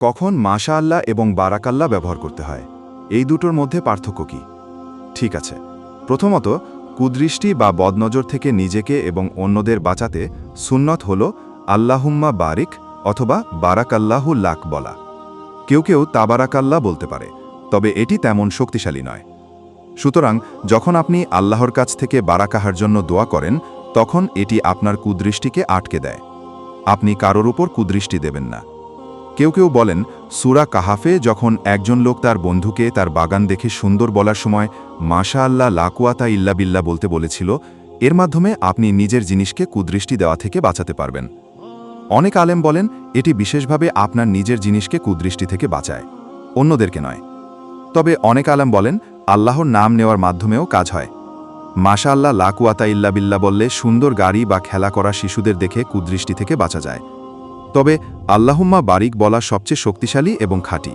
কখন মাশাআল্লাহ এবং বারাকাল্লাহ ব্যবহার করতে হয় এই দুটোর মধ্যে পার্থক্য কি? ঠিক আছে, প্রথমত, কুদৃষ্টি বা বদনজর থেকে নিজেকে এবং অন্যদের বাঁচাতে সুন্নত হল আল্লাহুম্মা বারিক অথবা বারাকাল্লাহু লাক বলা। কেউ কেউ তাবারাকাল্লাহ বলতে পারে, তবে এটি তেমন শক্তিশালী নয়। সুতরাং যখন আপনি আল্লাহর কাছ থেকে বারাকাহার জন্য দোয়া করেন, তখন এটি আপনার কুদৃষ্টিকে আটকে দেয়। আপনি কারোর উপর কুদৃষ্টি দেবেন না। কেউ কেউ বলেন, সূরা কাহাফে যখন একজন লোক তার বন্ধুকে তার বাগান দেখে সুন্দর বলার সময় মাশা আল্লাহ লা কুওয়াতা ইল্লা বিল্লাহ বলতে বলেছিল, এর মাধ্যমে আপনি নিজের জিনিসকে কুদৃষ্টি দেওয়া থেকে বাঁচাতে পারবেন। অনেক আলেম বলেন এটি বিশেষভাবে আপনার নিজের জিনিসকে কুদৃষ্টি থেকে বাঁচায়, অন্যদেরকে নয়। তবে অনেক আলেম বলেন আল্লাহর নাম নেওয়ার মাধ্যমেও কাজ হয়। মাশা আল্লাহ লা কুওয়াতা ইল্লা বিল্লাহ বললে সুন্দর গাড়ি বা খেলা করা শিশুদের দেখে কুদৃষ্টি থেকে বাঁচা যায়। তবে আল্লাহুম্মা বারিক বলা সবচেয়ে শক্তিশালী এবং খাঁটি।